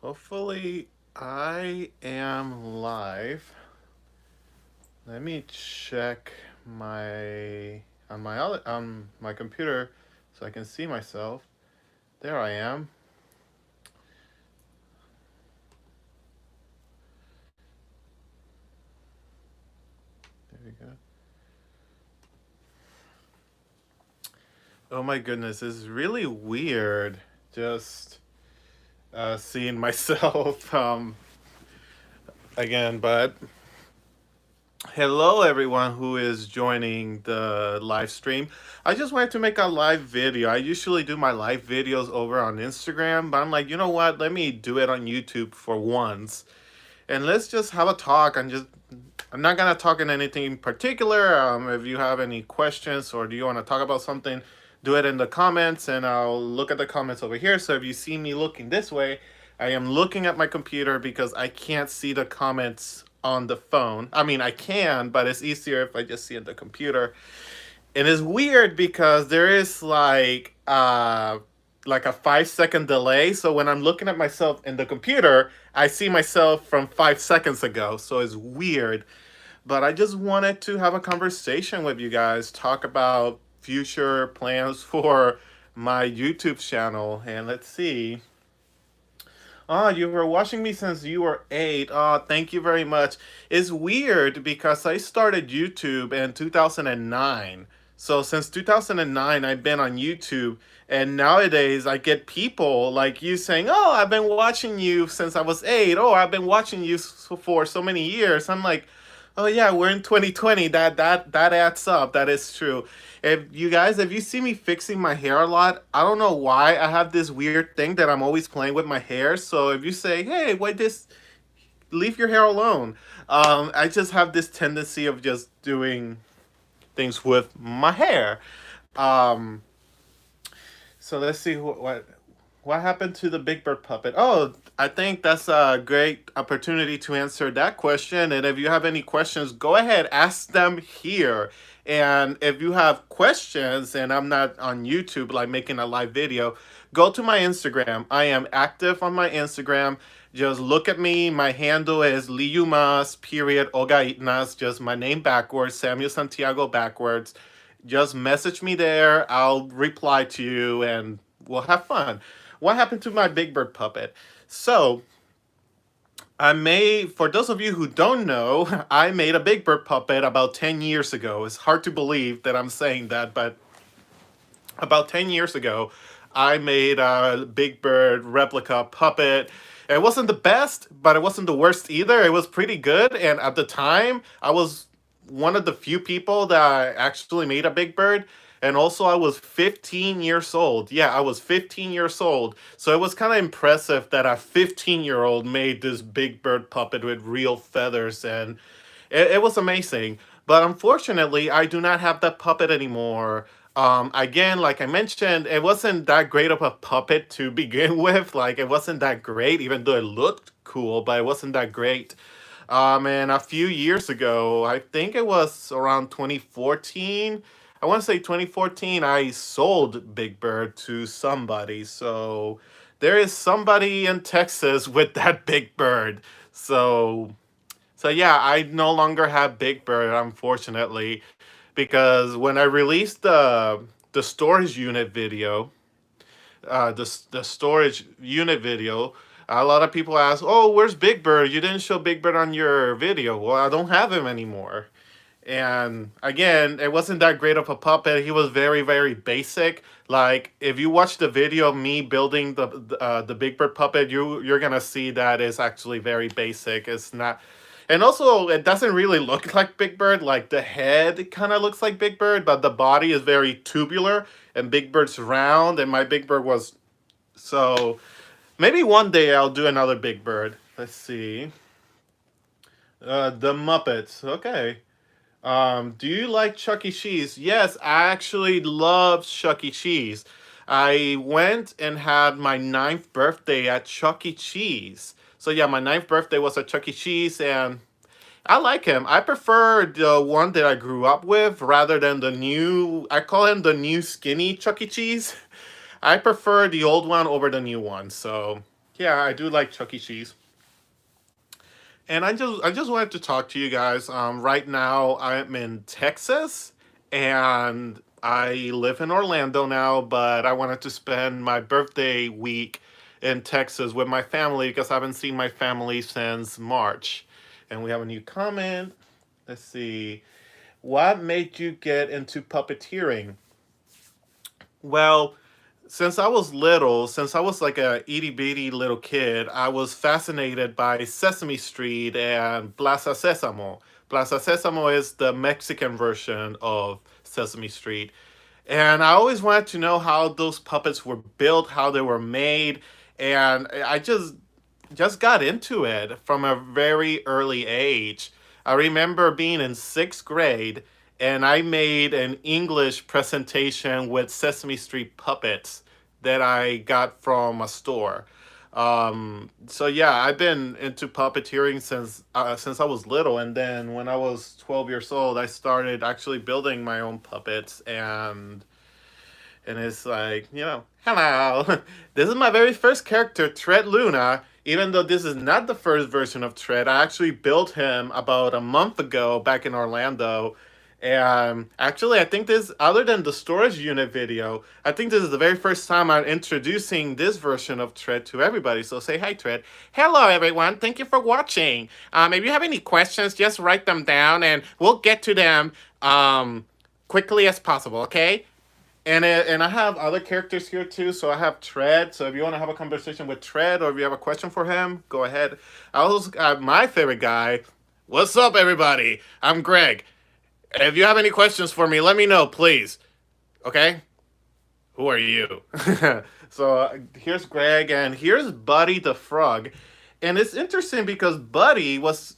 Hopefully I am live. Let me check my computer so I can see myself. There I am. There we go. Oh my goodness, it's really weird just seeing myself again, but hello, everyone who is joining the live stream. I just wanted to make a live video. I usually do my live videos over on Instagram, but I'm like, you know what? Let me do it on YouTube for once. And let's just have a talk. I'm not going to talk in anything in particular. If you have any questions or do you want to talk about something, do it in the comments and I'll look at the comments over here. So if you see me looking this way, I am looking at my computer because I can't see the comments on the phone. I mean, I can, but it's easier if I just see it on the computer. And it's weird because there is like a 5 second delay. So when I'm looking at myself in the computer, I see myself from 5 seconds ago. So it's weird. But I just wanted to have a conversation with you guys, talk about future plans for my YouTube channel. And let's see. Oh, you were watching me since you were 8. Oh, thank you very much. It's weird because I started YouTube in 2009. So since 2009, I've been on YouTube. And nowadays, I get people like you saying, "Oh, I've been watching you since I was 8. Oh, I've been watching you for so many years." I'm like, "Oh yeah, we're in 2020. That adds up. That is true." If you see me fixing my hair a lot, I don't know why I have this weird thing that I'm always playing with my hair. So if you say, "Hey, why this? Leave your hair alone," I just have this tendency of just doing things with my hair. Um, so let's see what happened to the Big Bird puppet. Oh, I think that's a great opportunity to answer that question. And if you have any questions, go ahead, ask them here. And if you have questions and I'm not on YouTube, like making a live video, go to my Instagram. I am active on my Instagram. Just look at me. My handle is Liumas, period, Ogaitnas, just my name backwards, Samuel Santiago backwards. Just message me there. I'll reply to you and we'll have fun. What happened to my Big Bird puppet? So, for those of you who don't know, I made a Big Bird puppet about 10 years ago. It's hard to believe that I'm saying that, but about 10 years ago, I made a Big Bird replica puppet. It wasn't the best, but it wasn't the worst either. It was pretty good. And at the time, I was one of the few people that actually made a Big Bird. And also, I was 15 years old. Yeah, I was 15 years old. So it was kind of impressive that a 15-year-old made this Big Bird puppet with real feathers. And it was amazing. But unfortunately, I do not have that puppet anymore. Again, like I mentioned, it wasn't that great of a puppet to begin with. Like, it wasn't that great, even though it looked cool, but it wasn't that great. And a few years ago, I think it was around 2014. I want to say 2014, I sold Big Bird to somebody. So there is somebody in Texas with that Big Bird. So yeah, I no longer have Big Bird, unfortunately, because when I released the storage unit video, the storage unit video, a lot of people ask, "Oh, where's Big Bird? You didn't show Big Bird on your video." Well, I don't have him anymore. And again, it wasn't that great of a puppet. He was very, very basic. Like if you watch the video of me building the Big Bird puppet, you're gonna see that it's actually very basic. It's not, and also it doesn't really look like Big Bird. Like the head kind of looks like Big Bird, but the body is very tubular, and Big Bird's round, and my Big Bird was so. Maybe one day I'll do another Big Bird. Let's see. The Muppets. Okay. Do you like Chuck E. Cheese? Yes, I actually love Chuck E. Cheese. I went and had my ninth birthday at Chuck E. Cheese. So yeah, my ninth birthday was at Chuck E. Cheese, and I like him. I prefer the one that I grew up with rather than the new. I call him the new skinny Chuck E. Cheese. I prefer the old one over the new one. So Yeah, I do like Chuck E. Cheese. And I just wanted to talk to you guys. Right now I'm in Texas, and I live in Orlando now, but I wanted to spend my birthday week in Texas with my family because I haven't seen my family since March. And we have a new comment. Let's see. What made you get into puppeteering? Well, since I was little, since I was like a itty bitty little kid, I was fascinated by Sesame Street and Plaza Sésamo. Plaza Sésamo is the Mexican version of Sesame Street. And I always wanted to know how those puppets were built, how they were made, and I just got into it from a very early age. I remember being in sixth grade and I made an English presentation with Sesame Street puppets that I got from a store. So yeah, I've been into puppeteering since I was little, and then when I was 12 years old, I started actually building my own puppets, and it's like, hello. This is my very first character, Tread Luna. Even though this is not the first version of Tread, I actually built him about a month ago back in Orlando. And actually, I think this, other than the storage unit video, I think this is the very first time I'm introducing this version of Tread to everybody. So say hi, Tread. Hello, everyone. Thank you for watching. If you have any questions, just write them down and we'll get to them quickly as possible, okay? And I have other characters here too. So I have Tread. So if you want to have a conversation with Tread, or if you have a question for him, go ahead. I also got my favorite guy. What's up, everybody? I'm Greg. If you have any questions for me, let me know, please. Okay? Who are you? So here's Greg, and here's Buddy the Frog. And it's interesting because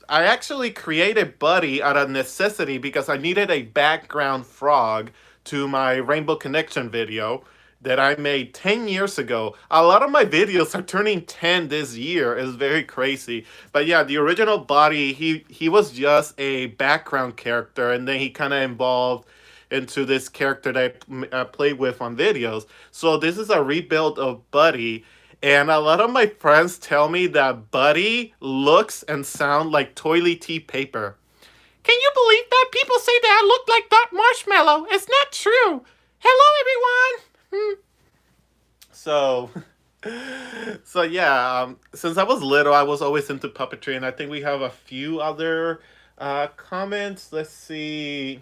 I actually created Buddy out of necessity because I needed a background frog to my Rainbow Connection video that I made 10 years ago. A lot of my videos are turning 10 this year. It's very crazy. But yeah, the original Buddy, he was just a background character, and then he kind of evolved into this character that I played with on videos. So this is a rebuild of Buddy, and a lot of my friends tell me that Buddy looks and sound like toilet paper. Can you believe that? People say that I look like that marshmallow. It's not true. Hello, everyone. So, so yeah, since I was little, I was always into puppetry, and I think we have a few other comments. Let's see.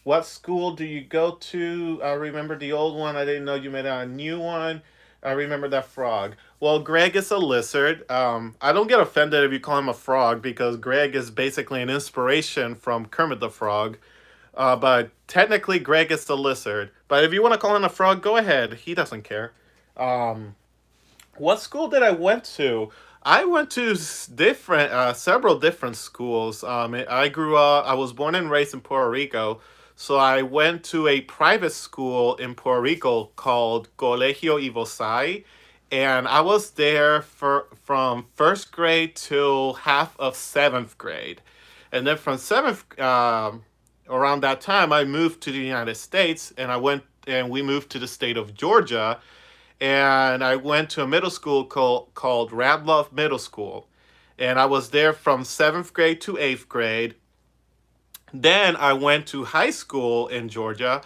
What school do you go to? I remember the old one. I didn't know you made a new one. I remember that frog. Well, Greg is a lizard. I don't get offended if you call him a frog because Greg is basically an inspiration from Kermit the Frog. But technically, Greg is the lizard. But if you want to call him a frog, go ahead. He doesn't care. Um, what school did I went to? I went to several different schools. I grew up. I was born and raised in Puerto Rico, so I went to a private school in Puerto Rico called Colegio Ivosai, and I was there from first grade till half of seventh grade, and then from seventh around that time I moved to the United States, and we moved to the state of Georgia, and I went to a middle school called Radloff Middle School. And I was there from seventh grade to eighth grade. Then I went to high school in Georgia.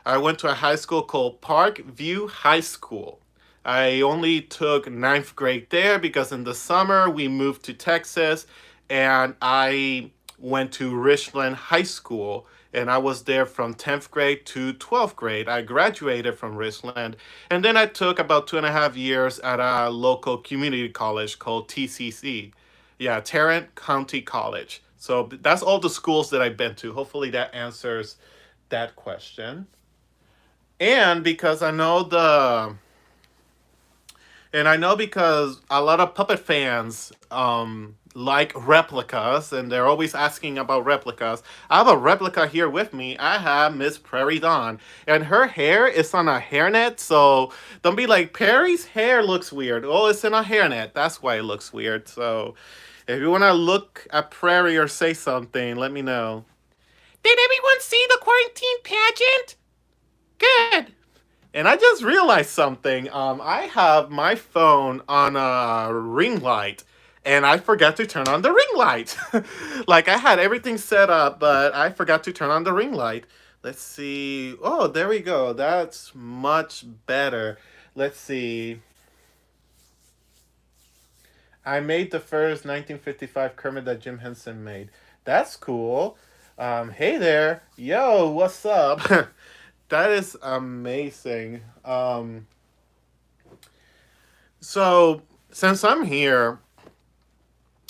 I went to a high school called Park View High School. I only took ninth grade there because in the summer we moved to Texas, and I went to Richland High School, and I was there from 10th grade to 12th grade. I graduated from Richland, and then I took about 2.5 years at a local community college called TCC. Yeah, Tarrant County College. So that's all the schools that I've been to. Hopefully that answers that question. And because I know the And I know because a lot of puppet fans like replicas, and they're always asking about replicas. I have a replica here with me. I have Miss Prairie Dawn, and her hair is on a hairnet, so don't be like, Perry's hair looks weird. Oh, it's in a hairnet. That's why it looks weird. So if you want to look at Prairie or say something, let me know. Did everyone see the quarantine pageant? Good. And I just realized something. I have my phone on a ring light, and I forgot to turn on the ring light. Like I had everything set up, but I forgot to turn on the ring light. Let's see. Oh, there we go. That's much better. Let's see. I made the first 1955 Kermit that Jim Henson made. That's cool. Hey there. Yo, what's up? That is amazing. So, since I'm here,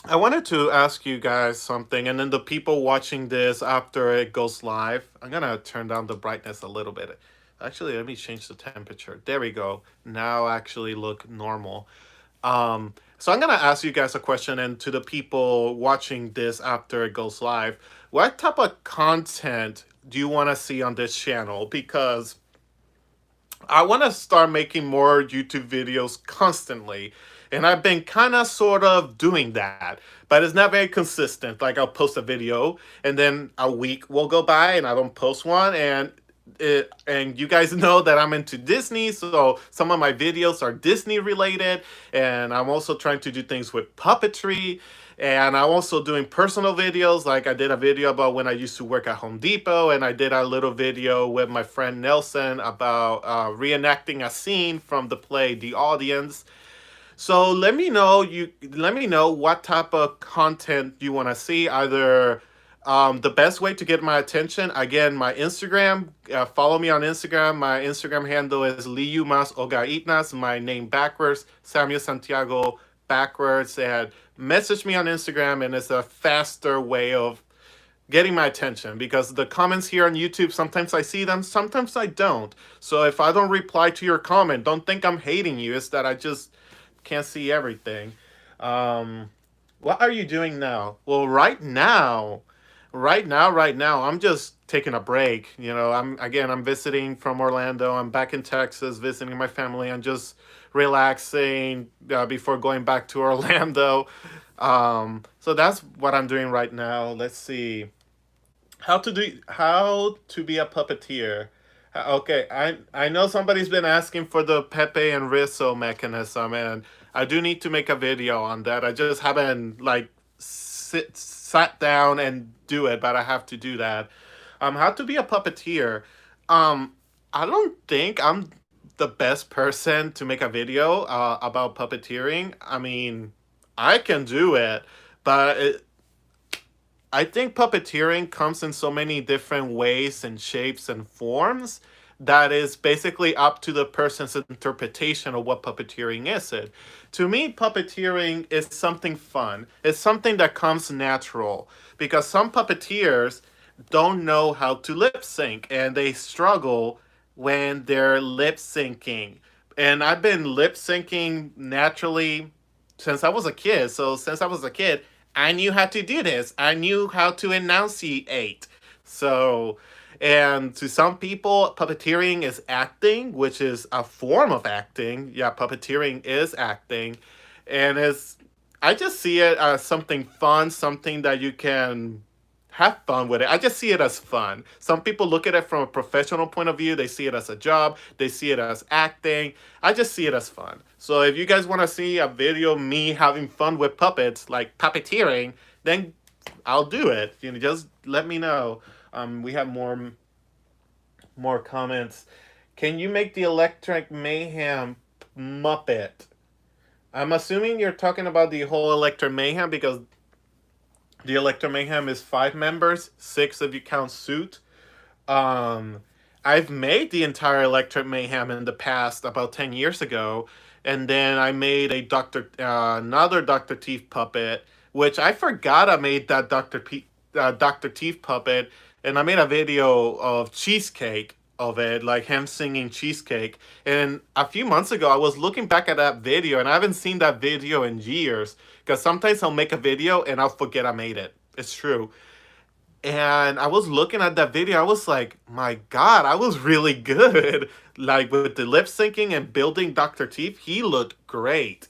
I wanted to ask you guys something, and then the people watching this after it goes live, I'm gonna turn down the brightness a little bit. Actually, let me change the temperature. There we go. Now actually look normal. So I'm gonna ask you guys a question, and to the people watching this after it goes live, what type of content do you want to see on this channel? Because I want to start making more YouTube videos constantly. And I've been kind of sort of doing that, but it's not very consistent. Like I'll post a video and then a week will go by and I don't post one. And you guys know that I'm into Disney, so some of my videos are Disney related, and I'm also trying to do things with puppetry, and I'm also doing personal videos. Like I did a video about when I used to work at Home Depot, and I did a little video with my friend Nelson about reenacting a scene from the play The Audience. So let me know what type of content you want to see. Either the best way to get my attention, again, my Instagram. Follow me on Instagram. My Instagram handle is Liumas Ogaitnas. My name backwards, Samuel Santiago backwards. And message me on Instagram, and it's a faster way of getting my attention, because the comments here on YouTube, sometimes I see them, sometimes I don't. So if I don't reply to your comment, don't think I'm hating you. It's that I just can't see everything. Um, what are you doing now? Well, right now, I'm just taking a break. You know, I'm visiting from Orlando. I'm back in Texas visiting my family. I'm just relaxing before going back to Orlando. So that's what I'm doing right now. Let's see. How to be a puppeteer. Okay, I know somebody's been asking for the Pepe and Rizzo mechanism, and I do need to make a video on that. I just haven't like sat down and do it, but I have to do that. How to be a puppeteer. Um, I don't think I'm the best person to make a video about puppeteering. I mean, I can do it, but I think puppeteering comes in so many different ways and shapes and forms that is basically up to the person's interpretation of what puppeteering is. It to me, puppeteering is something fun. It's something that comes natural, because some puppeteers don't know how to lip sync, and they struggle when they're lip syncing. And I've been lip syncing naturally since I was a kid. So since I was a kid, I knew how to do this. I knew how to enunciate. So, and to some people, puppeteering is acting, which is a form of acting. Yeah, puppeteering is acting. And I just see it as something fun, something that you can have fun with it. I just see it as fun. Some people look at it from a professional point of view. They see it as a job. They see it as acting. I just see it as fun. So if you guys want to see a video of me having fun with puppets, like puppeteering, then I'll do it. You know, just let me know. We have more comments. Can you make the Electric Mayhem Muppet? I'm assuming you're talking about the whole Electric Mayhem, because the Electro Mayhem is 5 members, 6 if you count Suit. Um, I've made the entire Electric Mayhem in the past, about 10 years ago, and then I made another Doctor Teeth puppet, which I forgot I made that Doctor Teeth puppet, and I made a video of Cheesecake of it, like him singing Cheesecake. And a few months ago, I was looking back at that video, and I haven't seen that video in years, because sometimes I'll make a video and I'll forget I made it. It's true. And I was looking at that video, I was like, my God, I was really good. Like with the lip syncing and building Dr. Teeth, he looked great.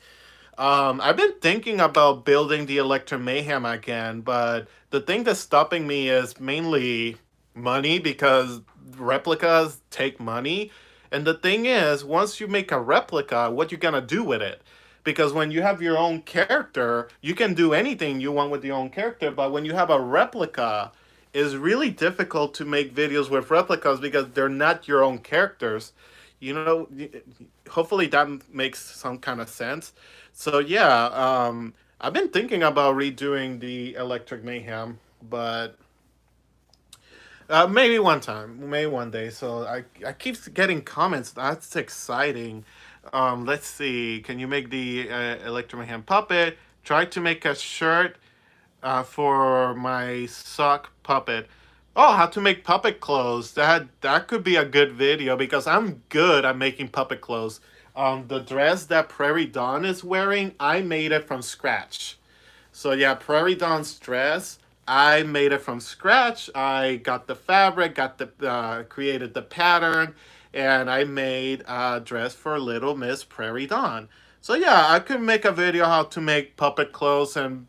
I've been thinking about building the Electro Mayhem again, but the thing that's stopping me is mainly money, because replicas take money. And the thing is, once you make a replica, what you gonna do with it? Because when you have your own character, you can do anything you want with your own character. But when you have a replica, it's really difficult to make videos with replicas because they're not your own characters. You know, hopefully that makes some kind of sense. So yeah, I've been thinking about redoing the Electric Mayhem, but maybe one time, maybe one day. So I keep getting comments. That's exciting. Let's see. Can you make the Electro Mayhem puppet? Try to make a shirt for my sock puppet. Oh, how to make puppet clothes. That could be a good video because I'm good at making puppet clothes. The dress that Prairie Dawn is wearing, I made it from scratch. So yeah, Prairie Dawn's dress, I made it from scratch. I got the fabric, got the created the pattern, and I made a dress for Little Miss Prairie Dawn. So yeah, I could make a video how to make puppet clothes. And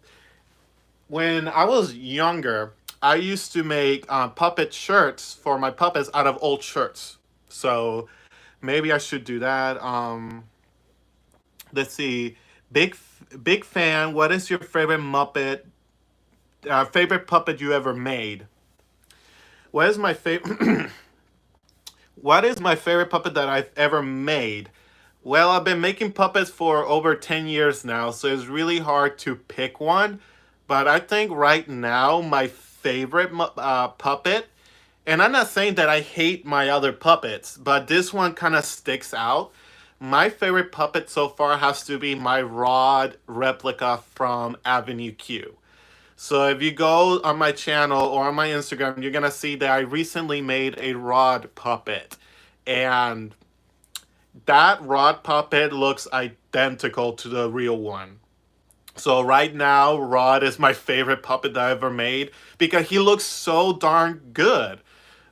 when I was younger, I used to make puppet shirts for my puppets out of old shirts. So maybe I should do that. Let's see. Big fan. What is your favorite Muppet? Favorite puppet you ever made? What is my favorite? What is my favorite puppet that I've ever made? Well, I've been making puppets for over 10 years now, so it's really hard to pick one. But I think right now, my favorite puppet, and I'm not saying that I hate my other puppets, but this one kind of sticks out. My favorite puppet so far has to be my Rod replica from Avenue Q. So if you go on my channel or on my Instagram, you're gonna see that I recently made a Rod puppet. And that Rod puppet looks identical to the real one. So right now, Rod is my favorite puppet that I ever made because he looks so darn good.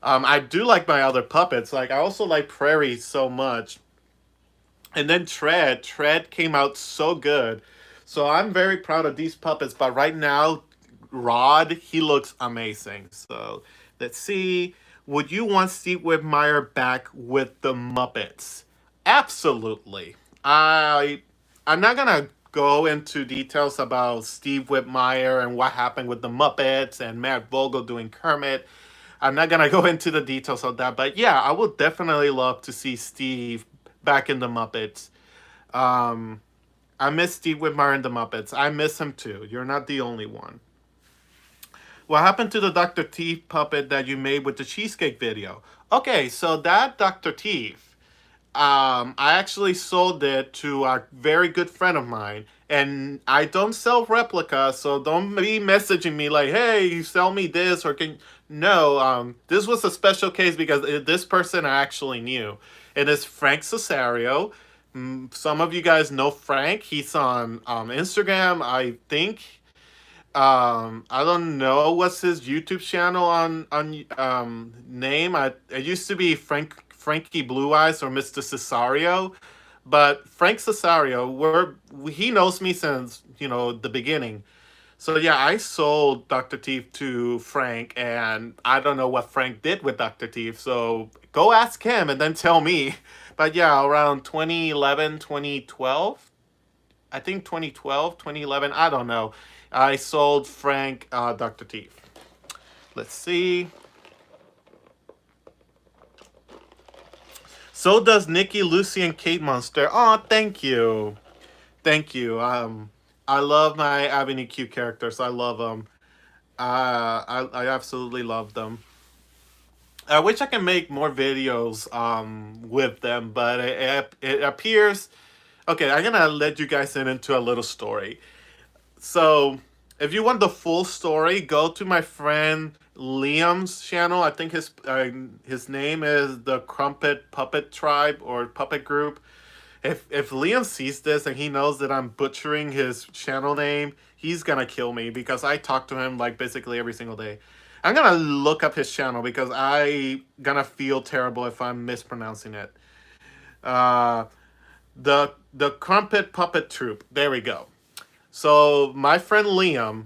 I do like my other puppets. Like I also like Prairie so much. And then Tread came out so good. So I'm very proud of these puppets. But right now, Rod, he looks amazing. So let's see. Would you want Steve Whitmire back with the Muppets? Absolutely. I'm not gonna go into details about Steve Whitmire and what happened with the Muppets and Matt Vogel doing Kermit. I'm not gonna go into the details of that, but yeah, I would definitely love to see Steve back in the Muppets. Um, I miss Steve Whitmire in the Muppets. I miss him too. You're not the only one. What happened to the Dr. Teeth puppet that you made with the cheesecake video? Okay, so that Dr. Teeth, I actually sold it to a very good friend of mine, and I don't sell replicas, so don't be messaging me like, "Hey, you sell me this," or can no. This was a special case because this person I actually knew. It is Frank Cesario. Some of you guys know Frank. He's on Instagram, I think. I don't know what's his YouTube channel on name. It used to be Frankie Blue Eyes or Mr. Cesario, but Frank Cesario, he knows me since the beginning. So yeah, I sold Dr. Teeth to Frank, and I don't know what Frank did with Dr. Teeth. So go ask him and then tell me. But yeah, around 2011, 2012. I think 2012, 2011. I don't know. I sold Frank Dr. Teeth. Let's see. So does Nikki, Lucy, and Kate Monster. Oh, thank you. Thank you. I love my Avenue Q characters. I love them. I absolutely love them. I wish I can make more videos with them, but it appears. Okay, I'm gonna let you guys in into a little story. So, if you want the full story, go to my friend Liam's channel. I think his name is the Crumpet Puppet Tribe or Puppet Group. If Liam sees this and he knows that I'm butchering his channel name, he's gonna kill me because I talk to him like basically every single day. I'm gonna look up his channel because I gonna feel terrible if I'm mispronouncing it. Uh, the Crumpet Puppet Troupe. There we go. So my friend Liam,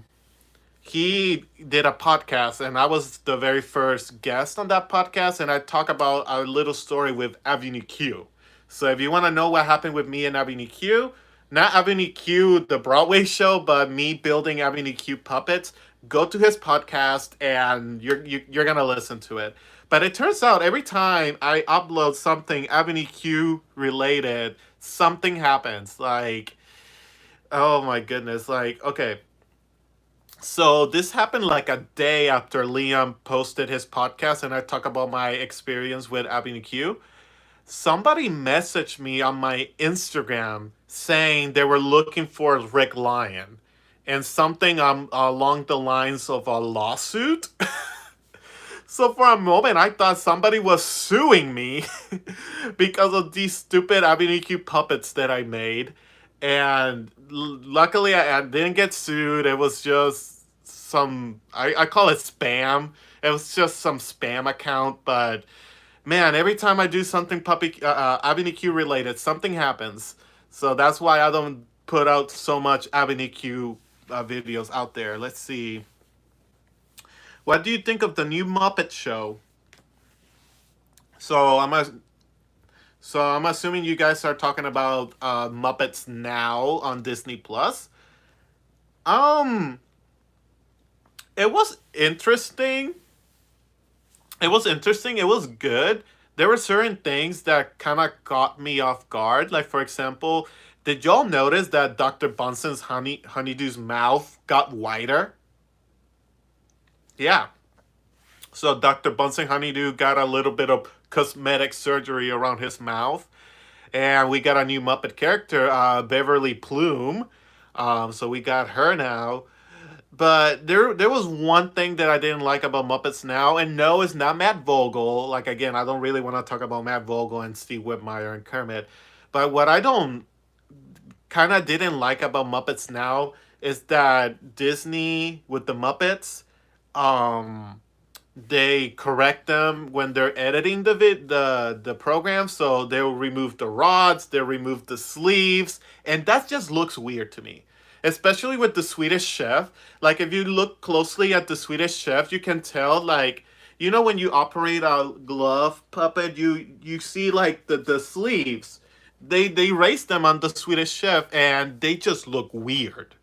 he did a podcast, and I was the very first guest on that podcast, and I talk about a little story with Avenue Q. So if you want to know what happened with me and Avenue Q, not Avenue Q the Broadway show, but me building Avenue Q puppets, go to his podcast and you're gonna listen to it. But it turns out every time I upload something Avenue Q related, something happens. Like, oh my goodness, like, okay, so this happened like a day after Liam posted his podcast, and I talk about my experience with Avenue Q. Somebody messaged me on my Instagram saying they were looking for Rick Lyon and something along the lines of a lawsuit. So for a moment, I thought somebody was suing me because of these stupid Avenue Q puppets that I made. And luckily, I didn't get sued. It was just some, I call it spam. It was just some spam account. But man, every time I do something Avenue Q related, something happens. So that's why I don't put out so much Avenue Q videos out there. Let's see. What do you think of the new Muppet show? So I'm a, so I'm assuming you guys are talking about Muppets Now on Disney Plus. Um, it was interesting. It was interesting. It was good. There were certain things that kind of caught me off guard. Like for example, did y'all notice that Dr. Bunsen's honeydew's mouth got wider? Yeah. So Dr. Bunsen Honeydew got a little bit of cosmetic surgery around his mouth, and we got a new Muppet character, Beverly Plume. So we got her now. But there was one thing that I didn't like about Muppets Now, and no, it's not Matt Vogel. Like again, I don't really want to talk about Matt Vogel and Steve Whitmire and Kermit. But what I don't kind of didn't like about Muppets Now is that Disney with the Muppets, um, they correct them when they're editing the program, so they'll remove the rods, they'll remove the sleeves, and that just looks weird to me, especially with the Swedish Chef. Like if you look closely at the Swedish Chef, you can tell, like, you know, when you operate a glove puppet, you see like the sleeves, they erase them on the Swedish Chef, and they just look weird.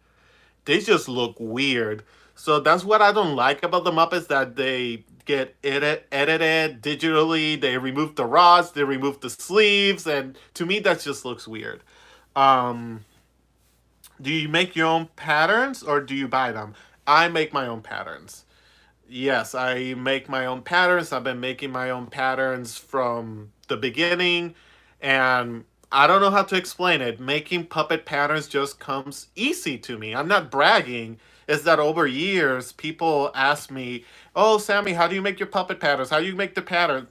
They just look weird. So that's what I don't like about the Muppets, that they get edited digitally. They remove the rods, they remove the sleeves, and to me that just looks weird. Um, do you make your own patterns or do you buy them? I make my own patterns. Yes, I make my own patterns. I've been making my own patterns from the beginning, and I don't know how to explain it. Making puppet patterns just comes easy to me. I'm not bragging. Is that over years, people ask me, "Oh, Sammy, how do you make your puppet patterns? How do you make the pattern?"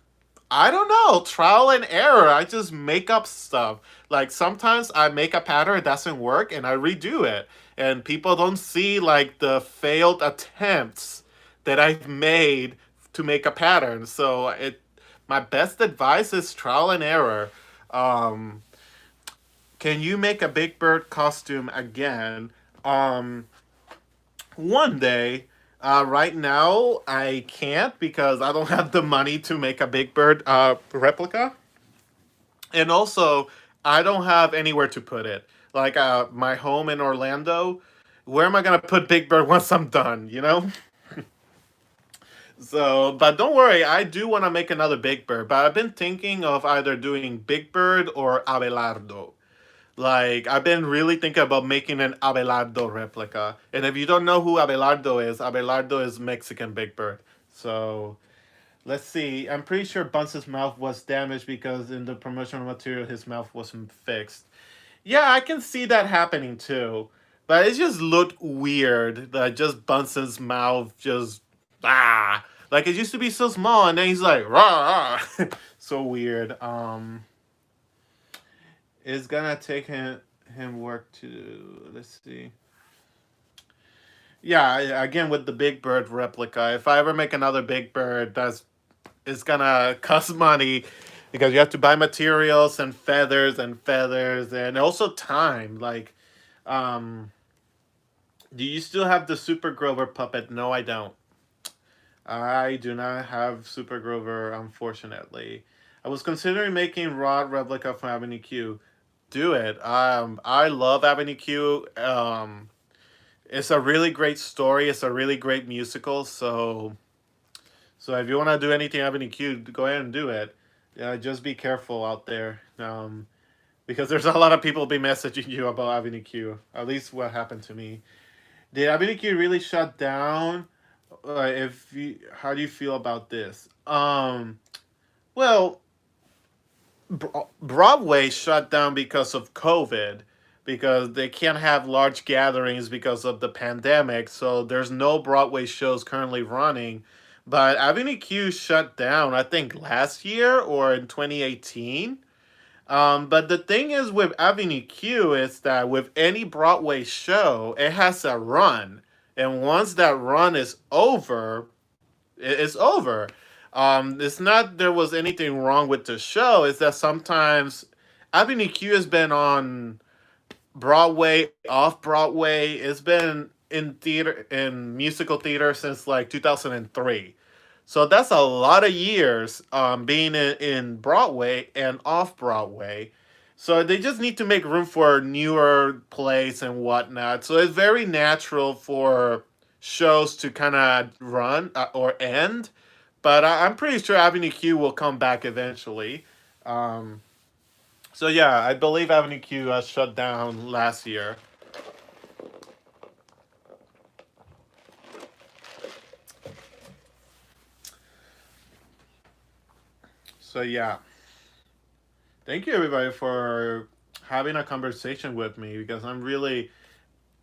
I don't know. Trial and error. I just make up stuff. Like sometimes I make a pattern, it doesn't work, and I redo it. And people don't see like the failed attempts that I've made to make a pattern. So it my best advice is trial and error. Um, can you make a Big Bird costume again? Um, one day. Right now, I can't because I don't have the money to make a Big Bird replica. And also, I don't have anywhere to put it. Like my home in Orlando, where am I gonna put Big Bird once I'm done? You know. So, but don't worry, I do want to make another Big Bird. But I've been thinking of either doing Big Bird or Abelardo. Like I've been really thinking about making an Abelardo replica. And if you don't know who Abelardo is Mexican Big Bird. So let's see. I'm pretty sure Bunce's mouth was damaged because in the promotional material his mouth wasn't fixed. Yeah, I can see that happening too. But it just looked weird that just Bunsen's mouth just like it used to be so small and then he's like rah, rah. So weird. It's gonna take him work to let's see. Yeah, again with the Big Bird replica. If I ever make another Big Bird, that's it's gonna cost money because you have to buy materials and feathers and also time. Like, um, Do you still have the Super Grover puppet? No, I don't. I do not have Super Grover, unfortunately. I was considering making Rod Replica from Avenue Q. Do it. I love Avenue Q. It's a really great story. It's a really great musical. So if you want to do anything Avenue Q, go ahead and do it. Just be careful out there. Because there's a lot of people be messaging you about Avenue Q. At least what happened to me. Did Avenue Q really shut down? If you, how do you feel about this? Well, Broadway shut down because of COVID, because they can't have large gatherings because of the pandemic. So there's no Broadway shows currently running. But Avenue Q shut down, I think, last year or in 2018. But the thing is with Avenue Q is that with any Broadway show, it has a run. And once that run is over, it's over. It's not there was anything wrong with the show. It's that sometimes Avenue Q has been on Broadway, off Broadway. It's been in theater, in musical theater since like 2003. So that's a lot of years being in Broadway and off Broadway. So they just need to make room for newer plays and whatnot. So it's very natural for shows to kind of run or end. But I'm pretty sure Avenue Q will come back eventually. Um, so yeah, I believe Avenue Q shut down last year. So yeah, thank you everybody for having a conversation with me because I'm really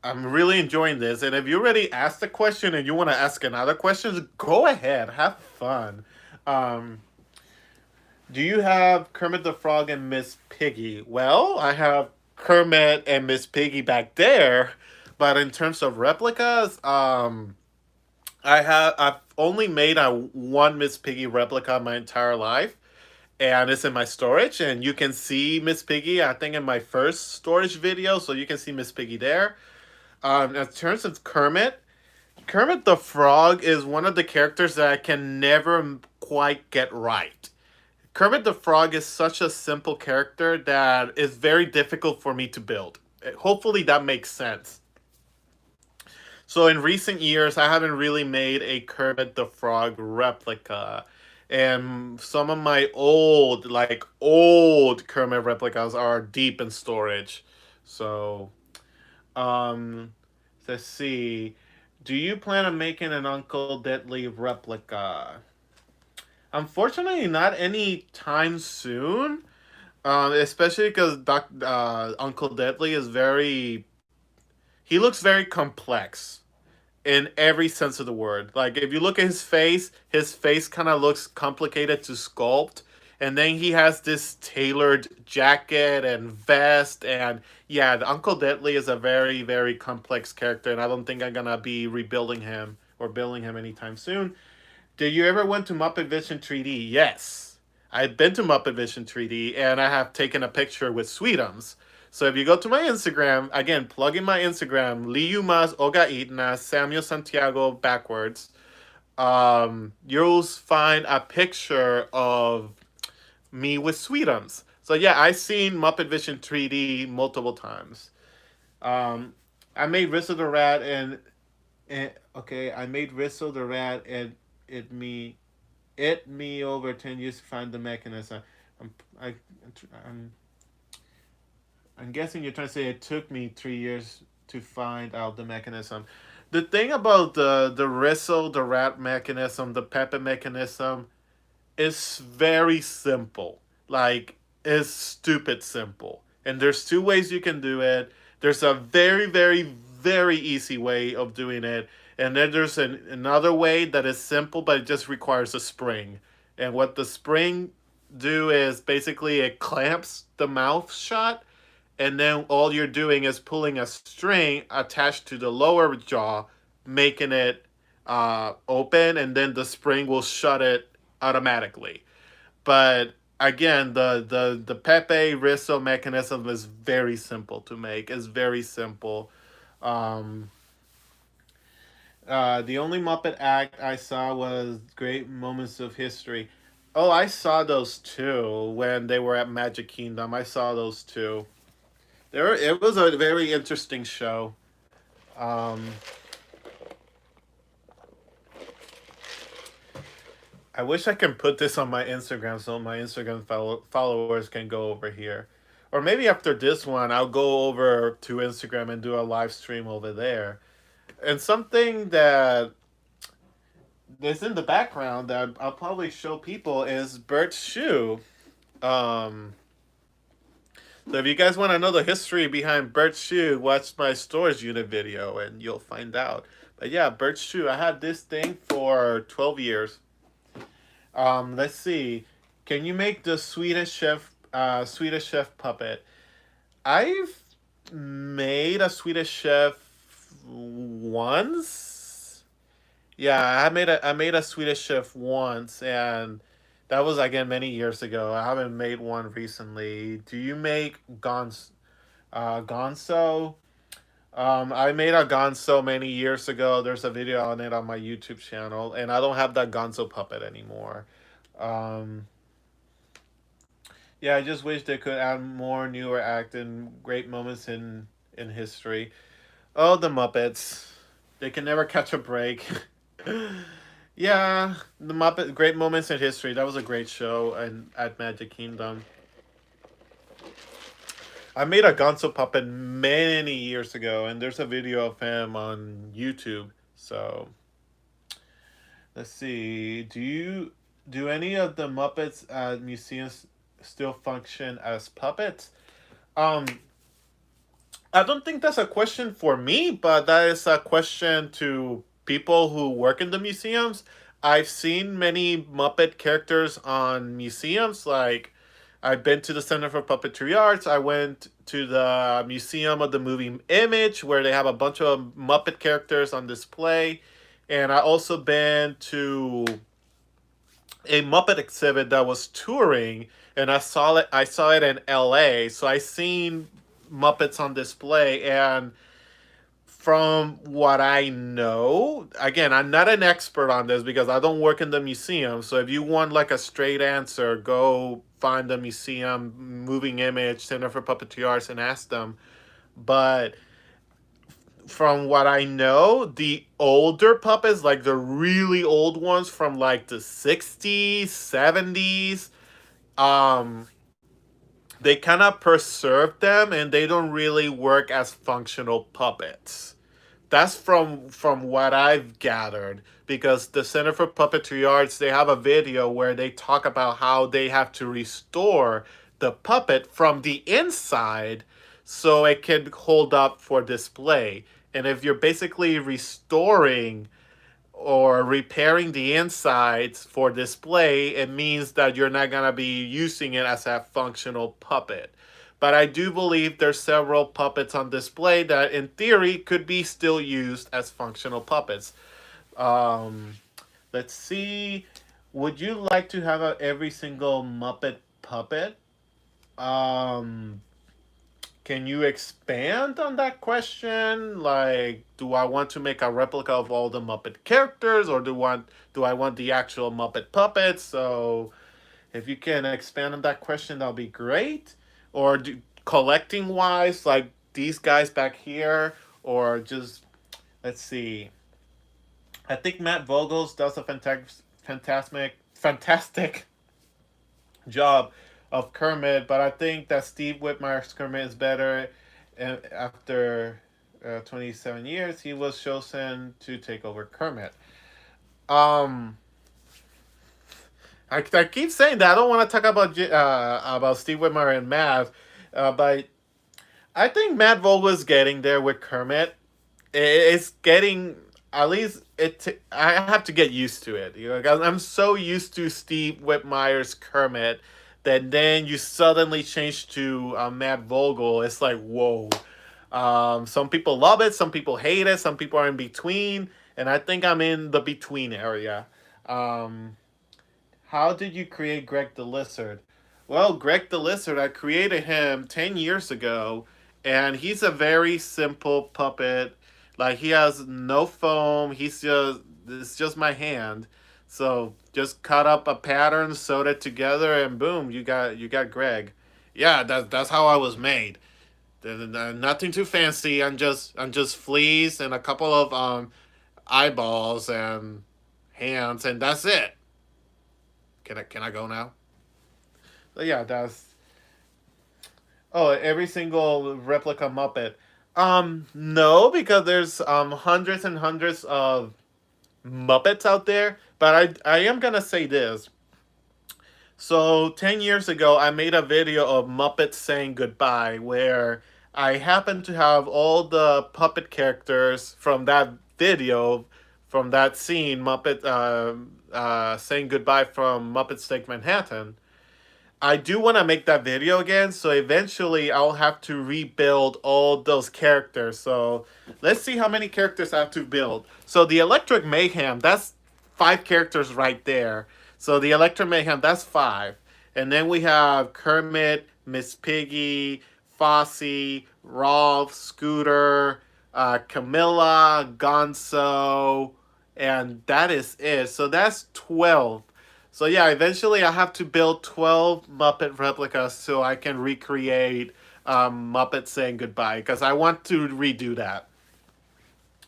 enjoying this. And if you already asked a question and you want to ask another question, go ahead, have fun. Um, do you have Kermit the Frog and Miss Piggy? Well, I have Kermit and Miss Piggy back there, but in terms of replicas, I've only made a one Miss Piggy replica my entire life, and it's in my storage. And you can see Miss Piggy, I think, in my first storage video, so you can see Miss Piggy there. In terms of Kermit, Kermit the Frog is one of the characters that I can never quite get right. Kermit the Frog is such a simple character that is very difficult for me to build. Hopefully that makes sense. So in recent years, I haven't really made a Kermit the Frog replica. And some of my old Kermit replicas are deep in storage. So, um, let's see. Do you plan on making an Uncle Deadly replica? Unfortunately, not any time soon. Especially because Uncle Deadly is very. He looks very complex in every sense of the word. Like if you look at his face kind of looks complicated to sculpt. And then he has this tailored jacket and vest, and yeah, the Uncle Deadly is a very very complex character, and I don't think I'm gonna be rebuilding him or building him anytime soon. Did you ever went to Muppet Vision 3D? Yes. I've been to Muppet Vision 3D and I have taken a picture with Sweetums. So if you go to my Instagram, again, plug in my Instagram, Liumas Oga Itna, Samuel Santiago backwards, you'll find a picture of me with Sweetums. So yeah, I've seen Muppet Vision 3D multiple times. Um, I made Rizzo the Rat and okay, I made Rizzo the Rat and it me it me over 10 years to find the mechanism. I'm, I, I'm, I'm guessing you're trying to say it took me 3 years to find out the mechanism. The thing about the Rizzle, the rat mechanism, the Pepe mechanism is very simple. Like, it's stupid simple. And there's two ways you can do it. There's a very, very, very easy way of doing it. And then there's another way that is simple, but it just requires a spring. And what the spring do is basically it clamps the mouth shut, and then all you're doing is pulling a string attached to the lower jaw, making it open, and then the spring will shut it automatically. But again, the Pepe Risso mechanism is very simple to make. It's very simple. Um, The only Muppet act I saw was Great Moments of History. Oh, I saw those too when they were at Magic Kingdom. I saw those too. It was a very interesting show. Um, I wish I can put this on my Instagram so my Instagram followers can go over here. Or maybe after this one, I'll go over to Instagram and do a live stream over there. And something that is in the background that I'll probably show people is Bert's shoe. Um, so if you guys want to know the history behind Bert's shoe, watch my storage unit video and you'll find out. But yeah, Bert's shoe. I had this thing for 12 years. Let's see. Can you make the Swedish Chef puppet? I've made a Swedish Chef once. Yeah, I made a Swedish Chef once, and that was again many years ago. I haven't made one recently. Do you make gonzo? I made a gonzo many years ago. There's a video on it on my YouTube channel, and I don't have that gonzo puppet anymore. Um, yeah, I just wish they could add more newer act and great moments in history. Oh, the Muppets. They can never catch a break. Yeah, the Muppet Great Moments in History. That was a great show and at Magic Kingdom. I made a Gonzo puppet many years ago, and there's a video of him on YouTube. So let's see. Do any of the Muppets at museums still function as puppets? Um, I don't think that's a question for me, but that is a question to people who work in the museums. I've seen many Muppet characters on museums. Like, I've been to the Center for Puppetry Arts. I went to the Museum of the Moving Image, where they have a bunch of Muppet characters on display. And I also been to a Muppet exhibit that was touring, and I saw it in L.A. So I seen Muppets on display, and from what I know, again, I'm not an expert on this because I don't work in the museum. So if you want like a straight answer, go find the museum, moving image, Center for Puppetry Arts, and ask them. But from what I know, the older puppets, like the really old ones from like the 60s, 70s, um, they kind of preserve them and they don't really work as functional puppets. That's from what I've gathered because the Center for Puppetry Arts they have a video where they talk about how they have to restore the puppet from the inside so it can hold up for display. And if you're basically restoring or repairing the insides for display, it means that you're not going to be using it as a functional puppet. But I do believe there's several puppets on display that, in theory, could be still used as functional puppets. Um, let's see. Would you like to have every single Muppet puppet? Um, can you expand on that question? Like, do I want to make a replica of all the Muppet characters, or do I want the actual Muppet puppets? So, if you can expand on that question, that'll be great. Or collecting wise, like these guys back here, or just let's see. I think Matt Vogels does a fantastic job of Kermit, but I think that Steve Whitmire's Kermit is better. And after 27 years, he was chosen to take over Kermit. Um, I keep saying that I don't want to talk about Steve Whitmire and Matt, but I think Matt Vogel's getting there with Kermit. It's getting at least it. I have to get used to it. You know, 'cause I'm so used to Steve Whitmire's Kermit that then you suddenly change to Matt Vogel. It's like whoa. Some people love it, some people hate it, some people are in between, and I think I'm in the between area. Um, how did you create Greg the Lizard? Well, Greg the Lizard, I created him 10 years ago, and he's a very simple puppet. Like he has no foam. It's just my hand. So just cut up a pattern, sewed it together, and boom, you got Greg. Yeah, that's how I was made. Nothing too fancy. I'm just fleas and a couple of eyeballs and hands, and that's it. Can I go now? So yeah, that's every single replica Muppet. No, because there's hundreds and hundreds of Muppets out there. But I am gonna say this. So 10 years ago, I made a video of Muppets saying goodbye, where I happened to have all the puppet characters from that video, from that scene, Muppet saying goodbye from Muppet Take Manhattan. I do want to make that video again, so eventually I'll have to rebuild all those characters. So let's see how many characters I have to build. So the Electric Mayhem, that's 5 characters right there. So the Electric Mayhem, that's 5. And then we have Kermit, Miss Piggy, Fosse, Rolf, Scooter, Camilla, Gonzo, and that is it. So that's 12. So yeah, eventually I have to build 12 Muppet replicas so I can recreate Muppet saying goodbye, because I want to redo that.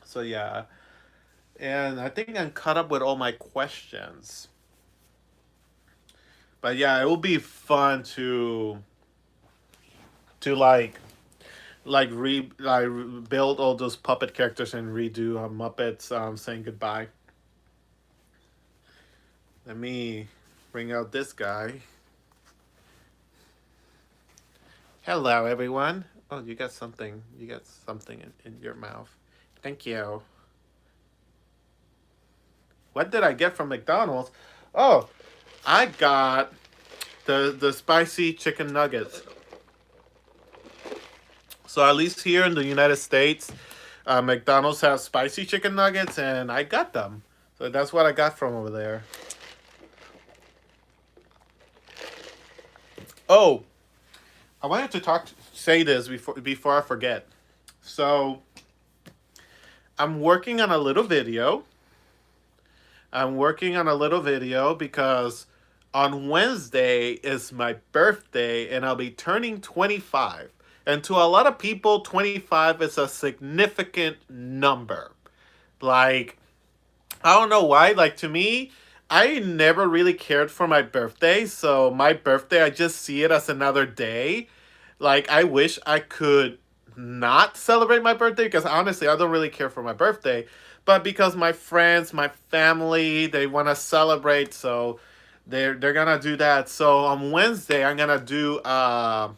So yeah, and I think I'm caught up with all my questions. But yeah, it will be fun to build all those puppet characters and redo Muppets saying goodbye. Let me bring out this guy. Hello, everyone. Oh, you got something. You got something in your mouth. Thank you. What did I get from McDonald's? Oh, I got the spicy chicken nuggets. So at least here in the United States, McDonald's has spicy chicken nuggets, and I got them. So that's what I got from over there. Oh, I wanted to say this before I forget. So I'm working on a little video. I'm working on a little video because on Wednesday is my birthday and I'll be turning 25. And to a lot of people, 25 is a significant number. Like, I don't know why. Like, to me, I never really cared for my birthday. So, my birthday, I just see it as another day. Like, I wish I could not celebrate my birthday because honestly, I don't really care for my birthday. But because my friends, my family, they want to celebrate, so they're gonna do that. So on Wednesday, I'm gonna do a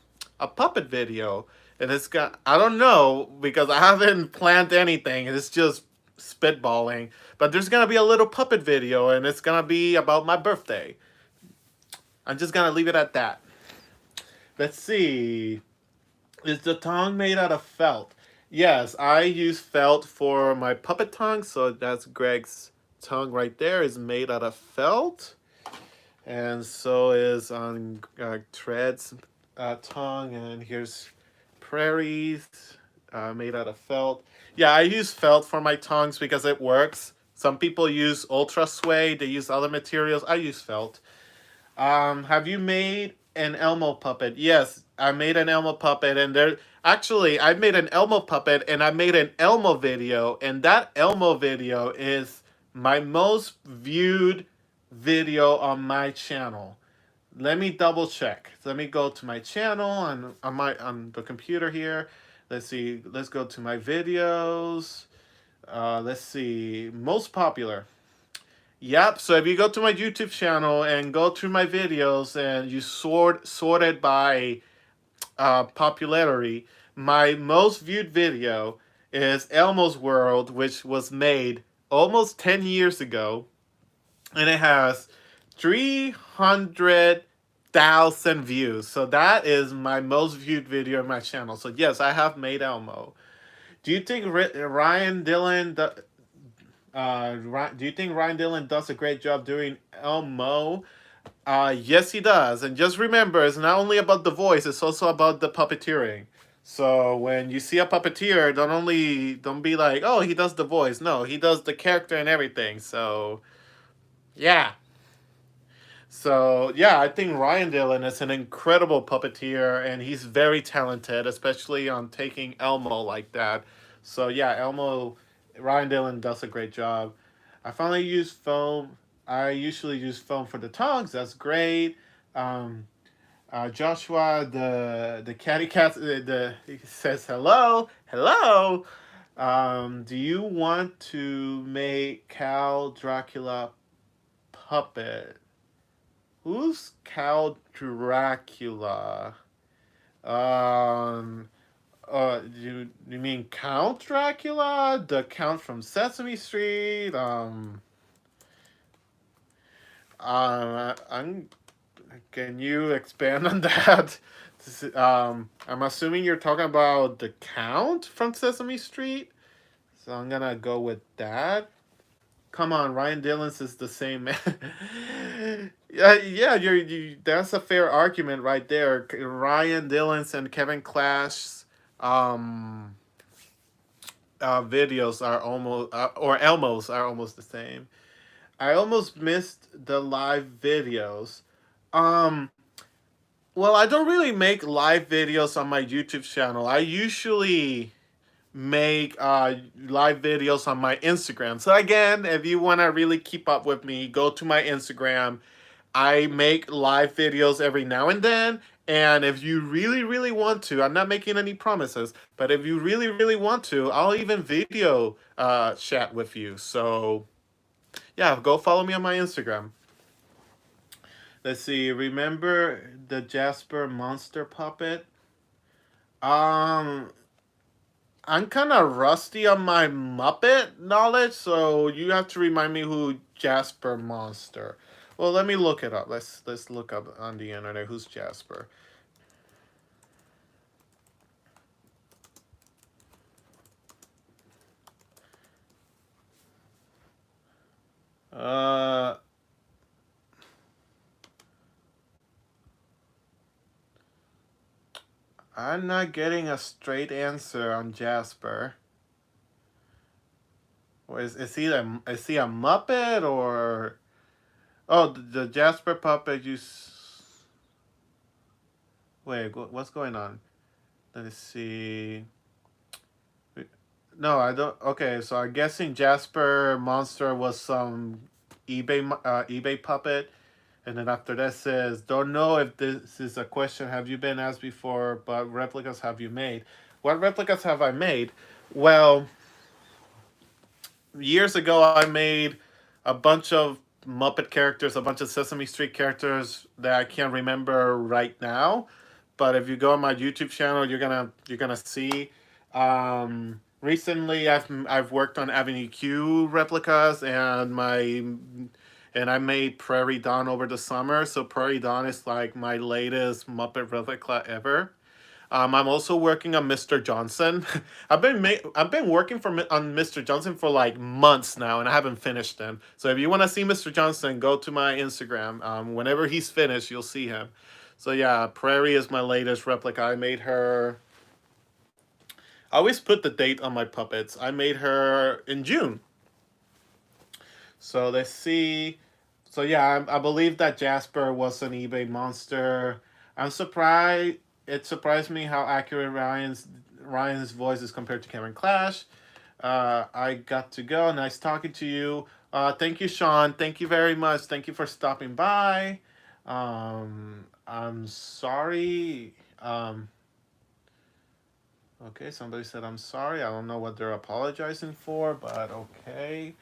puppet video, and it's got I don't know because I haven't planned anything. It's just spitballing. But there's gonna be a little puppet video, and it's gonna be about my birthday. I'm just gonna leave it at that. Let's see. Is the tongue made out of felt? Yes, I use felt for my puppet tongue, so that's Greg's tongue right there is made out of felt. And so is on Tread's tongue, and here's Prairie's made out of felt. Yeah, I use felt for my tongues because it works. Some people use ultra suede, they use other materials. I use felt. Have you made an Elmo puppet? Yes, I made an Elmo puppet, and I made an Elmo puppet, and I made an Elmo video, and that Elmo video is my most viewed video on my channel. Let me double check. Let me go to my channel on the computer here. Let's see. Let's go to my videos. Let's see. Most popular. Yep. So if you go to my YouTube channel and go through my videos and you sort it by popularity, my most viewed video is Elmo's World, which was made almost 10 years ago, and it has 300,000 views. So that is my most viewed video on my channel. So yes, I have made Elmo. Do you think Ryan Dillon? Do you think Ryan Dillon does a great job doing Elmo? Yes, he does. And just remember, it's not only about the voice; it's also about the puppeteering. So when you see a puppeteer, don't be like, oh, he does the voice. No, he does the character and everything. So yeah. So yeah, I think Ryan Dillon is an incredible puppeteer, and he's very talented, especially on taking Elmo like that. So yeah, Ryan Dillon does a great job. I finally use foam. I usually use foam for the tongues. That's great. Um, Joshua, the catty cat, he says hello, hello. Do you want to make Count Dracula puppet? Who's Count Dracula? Um, you mean Count Dracula, the Count from Sesame Street? I'm. Can you expand on that? I'm assuming you're talking about the Count from Sesame Street, so I'm gonna go with that. Come on, Ryan Dillon's is the same man. Yeah, yeah, that's a fair argument right there. Ryan Dillon's and Kevin Clash's um, videos are almost, or Elmo's are almost the same. I almost missed the live videos. Um, well, I don't really make live videos on my YouTube channel. I usually make live videos on my Instagram. So again, if you want to really keep up with me, go to my Instagram. I make live videos every now and then. And if you really, really want to, I'm not making any promises, but if you really, really want to, I'll even video chat with you. So yeah, go follow me on my Instagram. Let's see. Remember the Jasper monster puppet? Um, I'm kind of rusty on my Muppet knowledge, so you have to remind me who Jasper Monster. Well, let me look it up. Let's look up on the internet who's Jasper. Uh, I'm not getting a straight answer on Jasper. Or is he a Muppet or oh the Jasper puppet you? Wait, what's going on? Let me see. No, I don't. Okay, so I'm guessing Jasper Monster was some eBay puppet, and then after that says, "Don't know if this is a question have you been asked before, but replicas have you made? What replicas have I made? Well, years ago I made a bunch of Muppet characters, a bunch of Sesame Street characters that I can't remember right now. But if you go on my YouTube channel, you're gonna see. Recently, I've worked on Avenue Q replicas and I made Prairie Dawn over the summer. So Prairie Dawn is like my latest Muppet replica ever. I'm also working on Mr. Johnson. I've been working on Mr. Johnson for like months now, and I haven't finished him. So if you want to see Mr. Johnson, go to my Instagram. Whenever he's finished, you'll see him. So yeah, Prairie is my latest replica. I made her. I always put the date on my puppets. I made her in June. So let's see. So yeah, I believe that Jasper was an eBay monster. I'm surprised. It surprised me how accurate Ryan's voice is compared to Cameron Clash. I got to go. Nice talking to you. Thank you, Sean. Thank you very much. Thank you for stopping by. I'm sorry. Okay, somebody said I'm sorry. I don't know what they're apologizing for, but okay.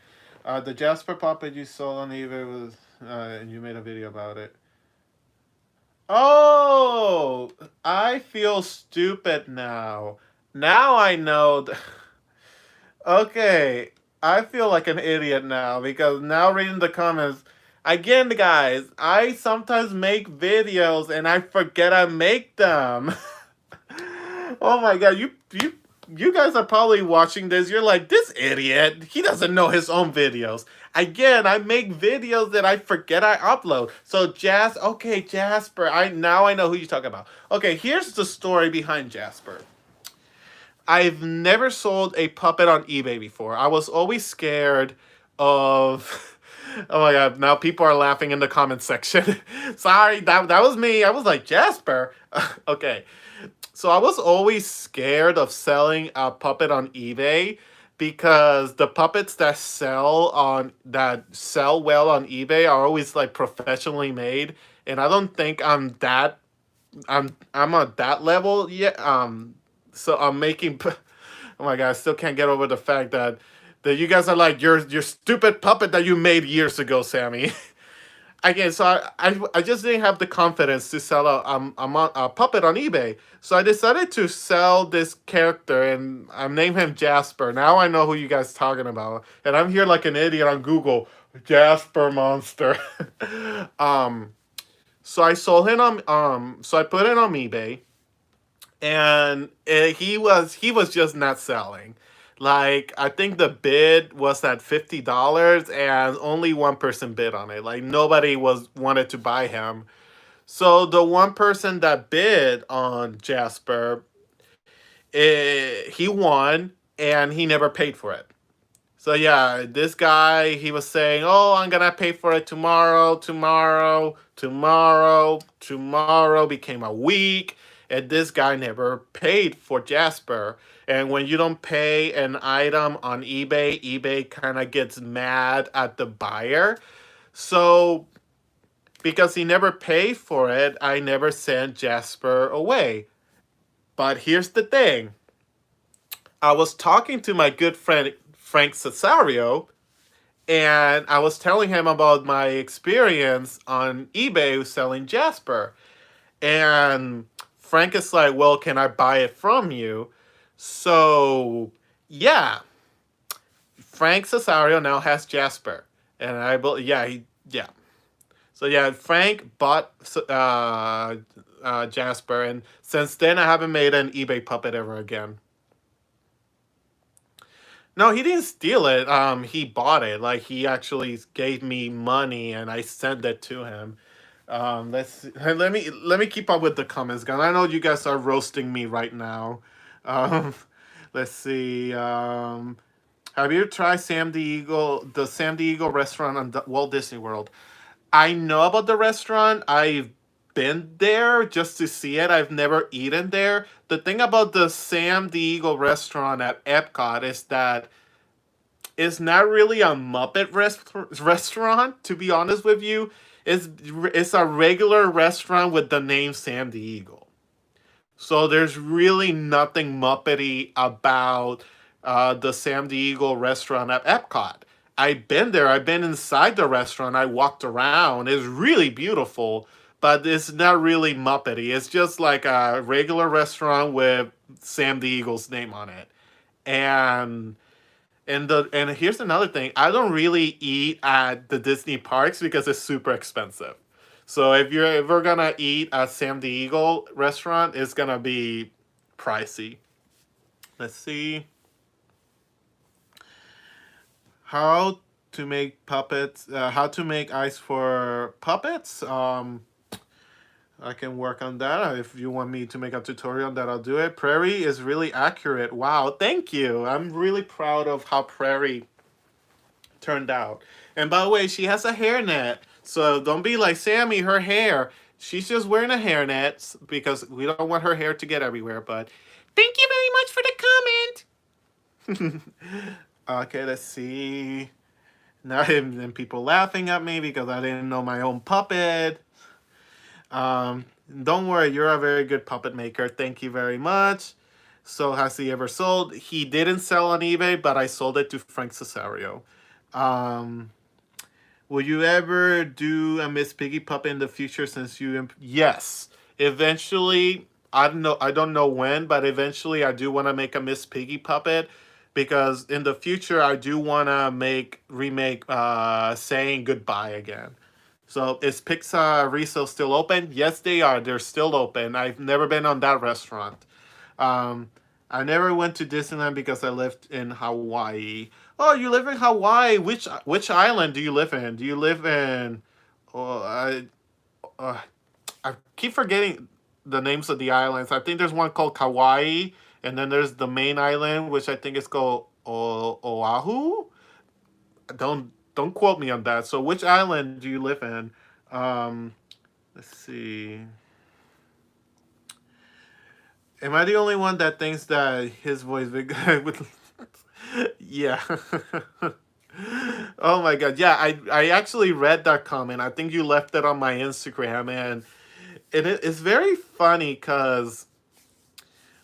The Jasper puppet you sold on eBay was, and you made a video about it. Oh, I feel stupid now. Now I know. Okay, I feel like an idiot now because now reading the comments. Again, guys, I sometimes make videos and I forget I make them. Oh my god, you guys are probably watching this. You're like, this idiot. He doesn't know his own videos. Again, I make videos that I forget I upload. So okay, Jasper. I know who you're talking about. Okay, here's the story behind Jasper. I've never sold a puppet on eBay before. I was always scared of. Oh my god! Now people are laughing in the comment section. Sorry, that was me. I was like Jasper. Okay, so I was always scared of selling a puppet on eBay because the puppets that sell well on eBay are always like professionally made, and I don't think I'm on that level yet. So I'm making. Oh my god, I still can't get over the fact that you guys are like your stupid puppet that you made years ago, Sammy. Again, so I just didn't have the confidence to sell a puppet on eBay. So I decided to sell this character and I named him Jasper. Now I know who you guys talking about, and I'm here like an idiot on Google. Jasper monster. um, so I sold him on so I put it on eBay, and he was just not selling. Like I think the bid was at $50, and only one person bid on it. Like nobody was wanted to buy him. So the one person that bid on Jasper, he won, and he never paid for it. So yeah, this guy, he was saying, "Oh, I'm gonna pay for it tomorrow, tomorrow, tomorrow, tomorrow." Became a week, and this guy never paid for Jasper. And when you don't pay an item on eBay, eBay kind of gets mad at the buyer. So because he never paid for it, I never sent Jasper away. But here's the thing: I was talking to my good friend Frank Cesario, and I was telling him about my experience on eBay selling Jasper. And Frank is like, "Well, can I buy it from you?" So, yeah, Frank Cesario now has Jasper. And I believe, yeah, yeah. So, yeah, Frank bought Jasper. And since then, I haven't made an eBay puppet ever again. No, he didn't steal it. He bought it. Like he actually gave me money, and I sent it to him. Let me keep up with the comments, guys. I know you guys are roasting me right now. Um, let's see. Have you tried the Sam the Eagle restaurant on Walt Disney World? I know about the restaurant. I've been there just to see it. I've never eaten there. The thing about the Sam the Eagle restaurant at Epcot is that it's not really a Muppet restaurant, to be honest with you. It's a regular restaurant with the name Sam the Eagle. So there's really nothing Muppety about the Sam the Eagle restaurant at Epcot. I've been there. I've been inside the restaurant. I walked around. It's really beautiful, but it's not really Muppety. It's just like a regular restaurant with Sam the Eagle's name on it. And and here's another thing. I don't really eat at the Disney parks because it's super expensive. So if you're ever gonna eat at Sam the Eagle restaurant, it's gonna be pricey. Let's see. How to make puppets. How to make ice for puppets. I can work on that. If you want me to make a tutorial on that, I'll do it. Prairie is really accurate. Wow, thank you. I'm really proud of how Prairie turned out. And by the way, she has a hairnet. So don't be like Sammy, her hair. She's just wearing a hairnet because we don't want her hair to get everywhere. But thank you very much for the comment. Okay, let's see. Now then people laughing at me because I didn't know my own puppet. Um, don't worry, you're a very good puppet maker. Thank you very much. So has he ever sold? He didn't sell on eBay, but I sold it to Frank Cesario. Um, will you ever do a Miss Piggy puppet in the future? Since yes, eventually. I don't know when, but eventually I do want to make a Miss Piggy puppet because in the future I do want to remake saying goodbye again. So is Pizza Riso still open? Yes, they are. They're still open. I've never been on that restaurant. Um, I never went to Disneyland because I lived in Hawaii. Oh, you live in Hawaii? Which island do you live in? Do you live in? Oh, uh, I keep forgetting the names of the islands. I think there's one called Kauai, and then there's the main island, which I think is called Oahu. Don't quote me on that. So which island do you live in? Um, let's see. Am I the only one that thinks that his voice big with yeah. Oh my god. Yeah, I actually read that comment. I think you left it on my Instagram, and it's very funny because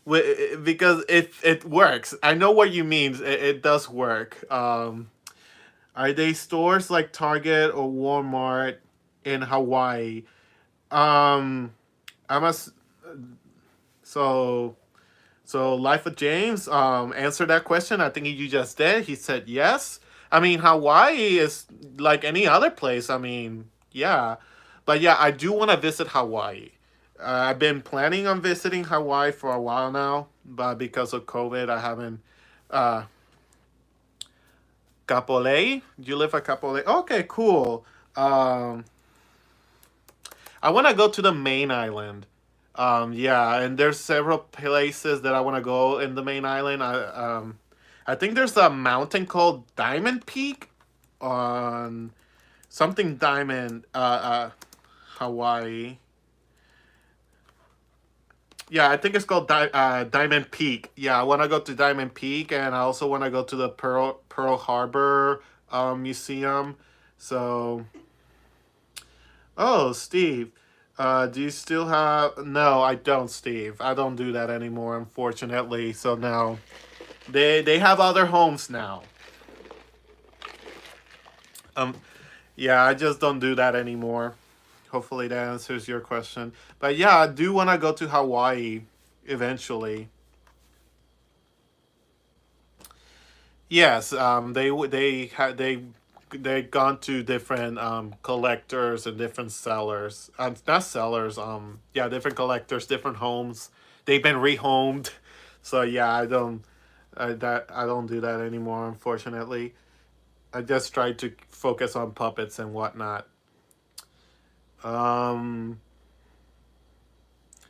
it works. I know what you mean. It does work. Are they stores like Target or Walmart in Hawaii? Um, I must. So so Life of James answered that question. I think you just did. He said yes. I mean, Hawaii is like any other place. I mean, yeah, but yeah, I do want to visit Hawaii. I've been planning on visiting Hawaii for a while now, but because of COVID, I haven't. Uh, Kapolei? Do you live at Kapolei? Okay, cool. Um, I want to go to the main island. Yeah, and there's several places that I want to go in the main island. I think there's a mountain called Diamond Peak on something Diamond, Hawaii. Yeah, I think it's called Diamond Peak. Yeah, I want to go to Diamond Peak, and I also want to go to the Pearl Harbor Museum. So, oh, Steve, do you still have? No, I don't, Steve. I don't do that anymore, unfortunately. So no, they have other homes now. Um, yeah, I just don't do that anymore. Hopefully that answers your question. But yeah, I do want to go to Hawaii eventually. Yes, they gone to different collectors and different sellers. Not sellers. Yeah, different collectors, different homes. They've been rehomed. So yeah, I don't do that anymore. Unfortunately, I just try to focus on puppets and whatnot. Um,